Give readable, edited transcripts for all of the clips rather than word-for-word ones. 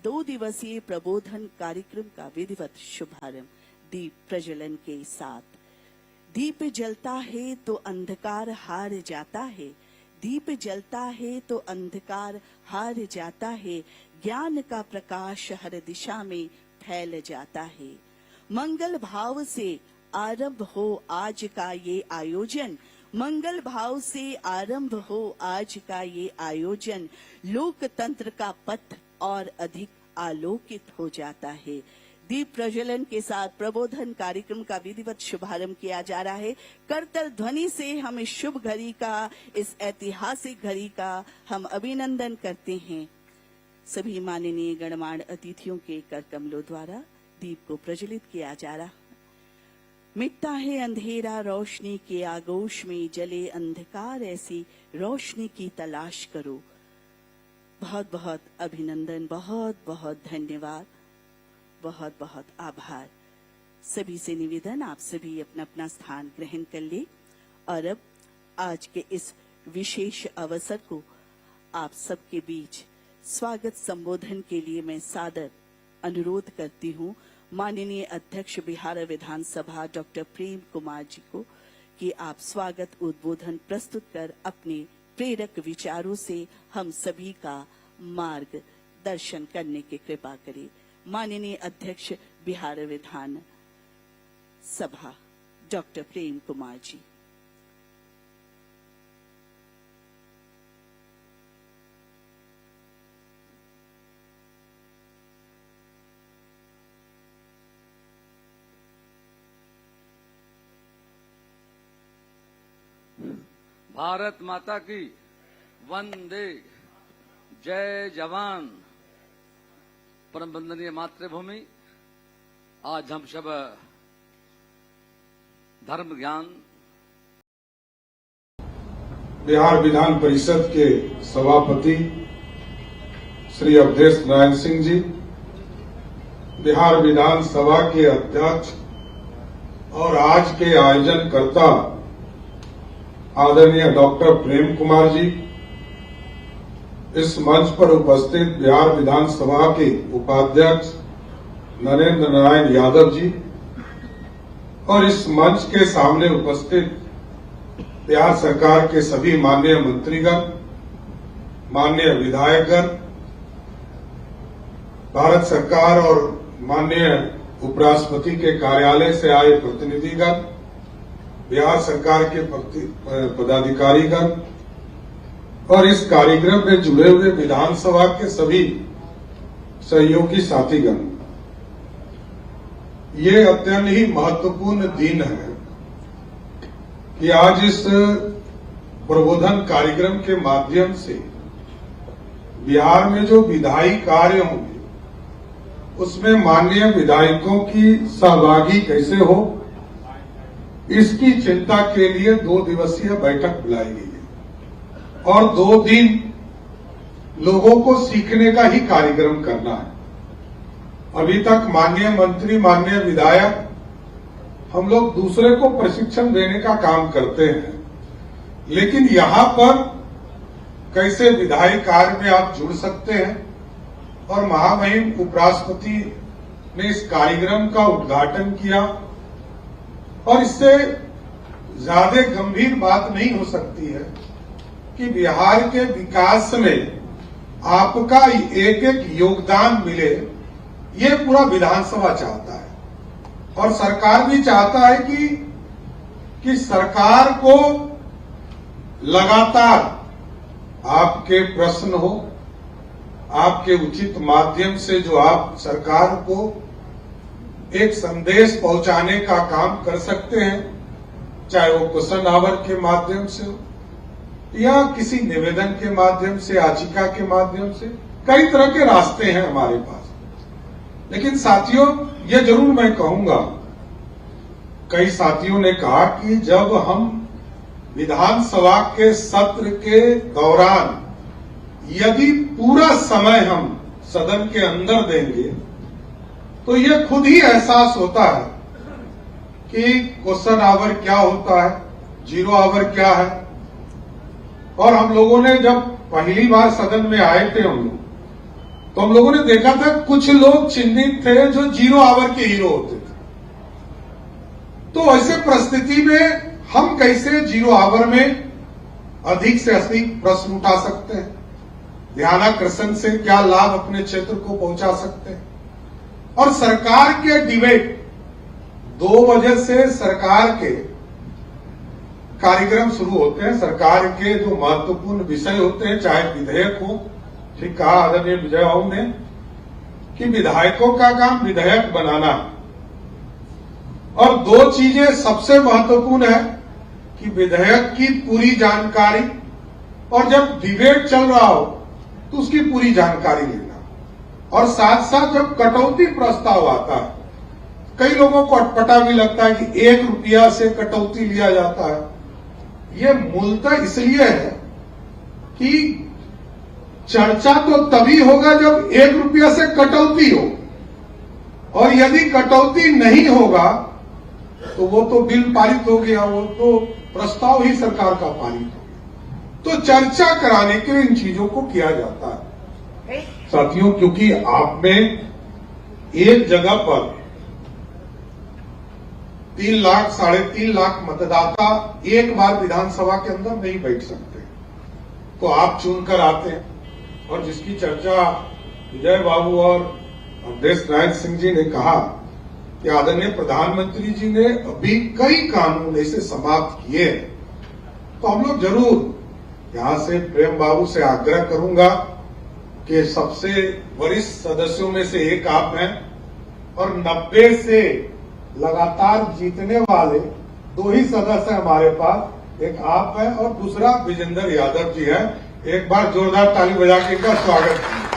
दो दिवसीय प्रबोधन कार्यक्रम का विधिवत शुभारंभ दीप प्रज्वलन के साथ। दीप जलता है तो अंधकार हार जाता है, दीप जलता है तो अंधकार हार जाता है, ज्ञान का प्रकाश हर दिशा में फैल जाता है। मंगल भाव से आरंभ हो आज का ये आयोजन, मंगल भाव से आरंभ हो आज का ये आयोजन, लोकतंत्र का पथ और अधिक आलोकित हो जाता है। दीप प्रज्वलन के साथ प्रबोधन कार्यक्रम का विधिवत शुभारंभ किया जा रहा है। करतल ध्वनि से हम इस शुभ घड़ी का, इस ऐतिहासिक घड़ी का हम अभिनंदन करते हैं। सभी माननीय गणमान्य अतिथियों के कर कमलों द्वारा दीप को प्रज्वलित किया जा रहा है। मिटता है अंधेरा रोशनी के आगोश में, जले अंधकार ऐसी रोशनी की तलाश करो। बहुत बहुत अभिनंदन, बहुत बहुत धन्यवाद, बहुत बहुत आभार। सभी से निवेदन, आप सभी अपना अपना स्थान ग्रहण कर ले। और अब आज के इस विशेष अवसर को आप सबके बीच स्वागत संबोधन के लिए मैं सादर अनुरोध करती हूँ माननीय अध्यक्ष बिहार विधानसभा डॉक्टर प्रेम कुमार जी को कि आप स्वागत उद्बोधन प्रस्तुत कर अपने प्रेरक विचारों से हम सभी का मार्ग दर्शन करने की कृपा करें। माननीय अध्यक्ष बिहार विधान सभा डॉक्टर प्रेम कुमार जी। भारत माता की वंदे, जय जवान। परम वंदनीय मातृभूमि, आज हम सब धर्म ज्ञान बिहार विधान परिषद के सभापति श्री अवधेश नारायण सिंह जी, बिहार विधानसभा के अध्यक्ष और आज के आयोजनकर्ता आदरणीय डॉक्टर प्रेम कुमार जी, इस मंच पर उपस्थित बिहार विधानसभा के उपाध्यक्ष नरेंद्र नारायण यादव जी और इस मंच के सामने उपस्थित बिहार सरकार के सभी माननीय मंत्रीगण, माननीय विधायकगण, भारत सरकार और माननीय उपराष्ट्रपति के कार्यालय से आए प्रतिनिधिगण, बिहार सरकार के पदाधिकारीगण और इस कार्यक्रम में जुड़े हुए विधानसभा के सभी सहयोगी साथीगण, ये अत्यंत ही महत्वपूर्ण दिन है कि आज इस प्रबोधन कार्यक्रम के माध्यम से बिहार में जो विधायी कार्य होंगे उसमें माननीय विधायकों की सहभागी कैसे हो, इसकी चिंता के लिए 2 दिवसीय बैठक बुलाई गई है और 2 दिन लोगों को सीखने का ही कार्यक्रम करना है। अभी तक माननीय मंत्री, माननीय विधायक, हम लोग दूसरे को प्रशिक्षण देने का काम करते हैं, लेकिन यहां पर कैसे विधायी कार्य में आप जुड़ सकते हैं। और महामहिम उपराष्ट्रपति ने इस कार्यक्रम का उद्घाटन किया और इससे ज्यादा गंभीर बात नहीं हो सकती है कि बिहार के विकास में आपका एक एक योगदान मिले। ये पूरा विधानसभा चाहता है और सरकार भी चाहता है कि सरकार को लगातार आपके प्रश्न हो, आपके उचित माध्यम से जो आप सरकार को एक संदेश पहुंचाने का काम कर सकते हैं, चाहे वो क्वेश्चन आवर के माध्यम से हो या किसी निवेदन के माध्यम से, याचिका के माध्यम से, कई तरह के रास्ते हैं हमारे पास। लेकिन साथियों, ये जरूर मैं कहूंगा, कई साथियों ने कहा कि जब हम विधानसभा के सत्र के दौरान यदि पूरा समय हम सदन के अंदर देंगे तो ये खुद ही एहसास होता है कि क्वेश्चन आवर क्या होता है, जीरो आवर क्या है। और हम लोगों ने जब पहली बार सदन में आए थे हम लोग, तो हम लोगों ने देखा था कुछ लोग चिन्हित थे जो जीरो आवर के हीरो होते थे। तो ऐसे परिस्थिति में हम कैसे जीरो आवर में अधिक से अधिक प्रश्न उठा सकते हैं, ध्यानाकर्षण से क्या लाभ अपने क्षेत्र को पहुंचा सकते हैं। और सरकार के डिबेट 2 बजे से सरकार के कार्यक्रम शुरू होते हैं। सरकार के जो महत्वपूर्ण विषय होते हैं, चाहे विधेयक हो, ठीक कहा आदरणीय विजय बाबू ने कि विधायकों का काम विधेयक बनाना। और 2 चीजें सबसे महत्वपूर्ण है कि विधेयक की पूरी जानकारी, और जब डिबेट चल रहा हो तो उसकी पूरी जानकारी लेना। और साथ साथ जब कटौती प्रस्ताव आता है, कई लोगों को अटपटा भी लगता है कि 1 रुपया से कटौती लिया जाता है। ये मूलतः इसलिए है कि चर्चा तो तभी होगा जब 1 रुपया से कटौती हो, और यदि कटौती नहीं होगा तो वो तो बिल पारित हो गया, वो तो प्रस्ताव ही सरकार का पारित हो गया। तो चर्चा कराने के लिए इन चीजों को किया जाता है साथियों, क्योंकि आप में एक जगह पर 3 लाख 3.5 लाख मतदाता एक बार विधानसभा के अंदर नहीं बैठ सकते। तो आप चुनकर आते हैं, और जिसकी चर्चा विजय बाबू और अवधेश नारायण सिंह जी ने कहा कि आदरणीय प्रधानमंत्री जी ने अभी कई कानून ऐसे समाप्त किए हैं, तो हम लोग जरूर यहां से प्रेम बाबू से आग्रह करूंगा कि सबसे वरिष्ठ सदस्यों में से एक आप हैं, और 90 से लगातार जीतने वाले 2 ही सदस्य हमारे पास, एक आप हैं और दूसरा विजेंद्र यादव जी हैं। एक बार जोरदार ताली बजा के इनका स्वागत कीजिए,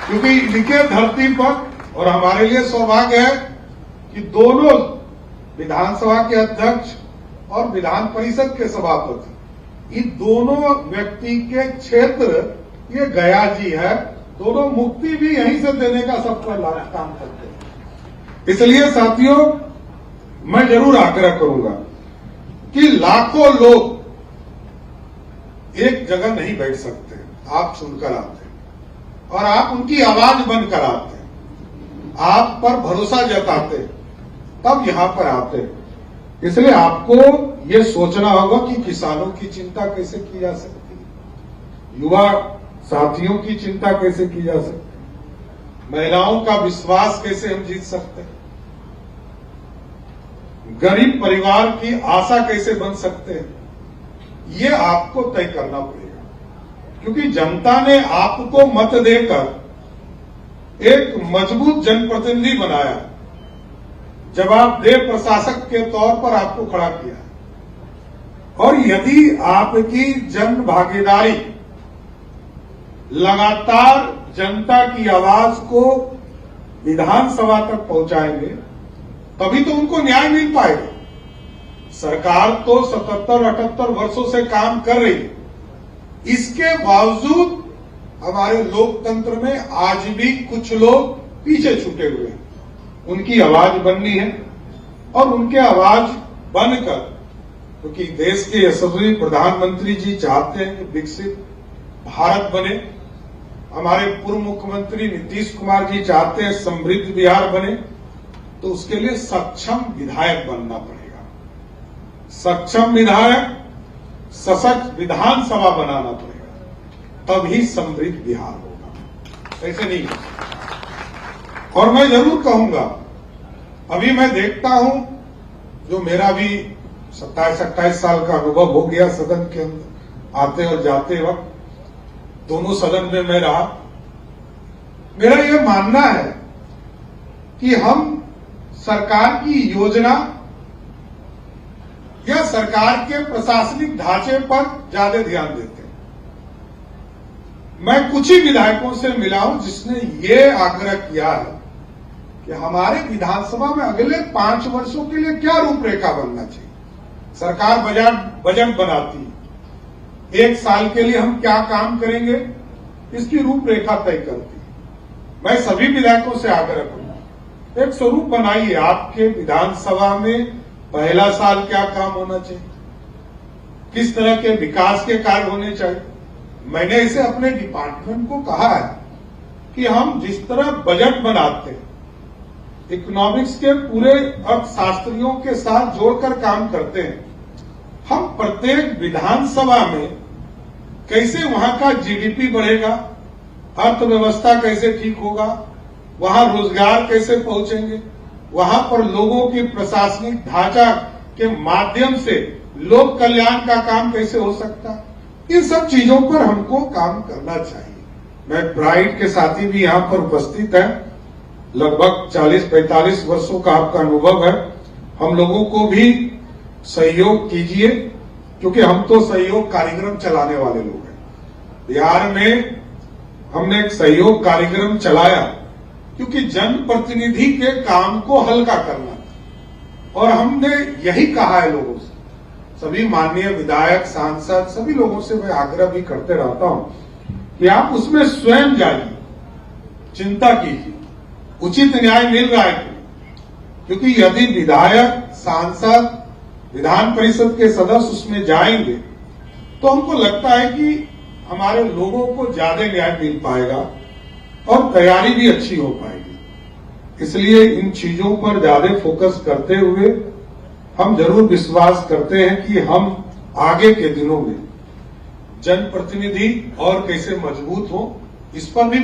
क्योंकि इनके धरती पर और हमारे लिए सौभाग्य है कि दोनों विधानसभा के अध्यक्ष और विधान परिषद के सभापति, इन दोनों व्यक्ति के क्षेत्र ये गया जी है। दोनों मुक्ति भी यहीं से देने का सब पर काम करते हैं। इसलिए साथियों, मैं जरूर आग्रह करूंगा कि लाखों लोग एक जगह नहीं बैठ सकते। आप चुनकर आते हैं और आप उनकी आवाज बनकर आते हैं, आप पर भरोसा जताते हैं, तब यहां पर आते हैं। इसलिए आपको ये सोचना होगा कि किसानों की चिंता कैसे की जा सकती है, युवा साथियों की चिंता कैसे की जा सकती है, महिलाओं का विश्वास कैसे हम जीत सकते हैं, गरीब परिवार की आशा कैसे बन सकते हैं, ये आपको तय करना पड़ेगा। क्योंकि जनता ने आपको मत देकर एक मजबूत जनप्रतिनिधि बनाया, जवाबदेह प्रशासक के तौर पर आपको खड़ा किया। और यदि आपकी जन भागीदारी लगातार जनता की आवाज को विधानसभा तक पहुंचाएंगे, तभी तो उनको न्याय मिल पाएगा। सरकार तो 77-78 वर्षों से काम कर रही है, इसके बावजूद हमारे लोकतंत्र में आज भी कुछ लोग पीछे छूटे हुए हैं। उनकी आवाज बननी है, और उनके आवाज बनकर, क्योंकि देश के यशस्वी प्रधानमंत्री जी चाहते हैं कि विकसित भारत बने, हमारे पूर्व मुख्यमंत्री नीतीश कुमार जी चाहते हैं समृद्ध बिहार बने, तो उसके लिए सक्षम विधायक बनना पड़ेगा। सक्षम विधायक, सशक्त विधानसभा बनाना पड़ेगा, तभी समृद्ध बिहार होगा, ऐसे नहीं। और मैं जरूर कहूंगा, अभी मैं देखता हूं, जो मेरा भी 27-28 साल का अनुभव हो गया सदन के अंदर आते और जाते वक्त, दोनों सदन में मैं रहा। मेरा ये मानना है कि हम सरकार की योजना या सरकार के प्रशासनिक ढांचे पर ज्यादा ध्यान देते हैं। मैं कुछ ही विधायकों से मिला हूं जिसने ये आग्रह किया है कि हमारे विधानसभा में अगले 5 वर्षों के लिए क्या रूपरेखा बनना चाहिए। सरकार बजट बनाती है, 1 साल के लिए हम क्या काम करेंगे, इसकी रूपरेखा तय करती है। मैं सभी विधायकों से आग्रह करूंगा एक स्वरूप बनाइए। आपके विधानसभा में पहला साल क्या काम होना चाहिए, किस तरह के विकास के कार्य होने चाहिए। मैंने इसे अपने डिपार्टमेंट को कहा है कि हम जिस तरह बजट बनाते हैं, इकोनॉमिक्स के पूरे अर्थशास्त्रियों के साथ जोड़कर काम करते हैं, हम प्रत्येक विधानसभा में कैसे वहां का जीडीपी बढ़ेगा, अर्थव्यवस्था कैसे ठीक होगा, वहां रोजगार कैसे पहुंचेंगे, वहां पर लोगों की प्रशासनिक ढांचा के माध्यम से लोक कल्याण का काम कैसे हो सकता, इन सब चीजों पर हमको काम करना चाहिए। मैं प्राइड के साथी भी यहां पर उपस्थित हैं, लगभग 40-45 वर्षों का आपका अनुभव है। हम लोगों को भी सहयोग कीजिए, क्योंकि हम तो सहयोग कार्यक्रम चलाने वाले लोग हैं। बिहार में हमने एक सहयोग कार्यक्रम चलाया क्योंकि जनप्रतिनिधि के काम को हल्का करना था, और हमने यही कहा है लोगों से, सभी माननीय विधायक, सांसद, सभी लोगों से मैं आग्रह भी करते रहता हूं कि आप उसमें स्वयं जाइए, चिंता कीजिए उचित न्याय मिल रहा है, क्योंकि यदि विधायक, सांसद, विधान परिषद के सदस्य उसमें जाएंगे तो हमको लगता है कि हमारे लोगों को ज्यादा न्याय मिल पाएगा और तैयारी भी अच्छी हो पाएगी। इसलिए इन चीजों पर ज्यादा फोकस करते हुए हम जरूर विश्वास करते हैं कि हम आगे के दिनों में जनप्रतिनिधि और कैसे मजबूत हो, इस पर भी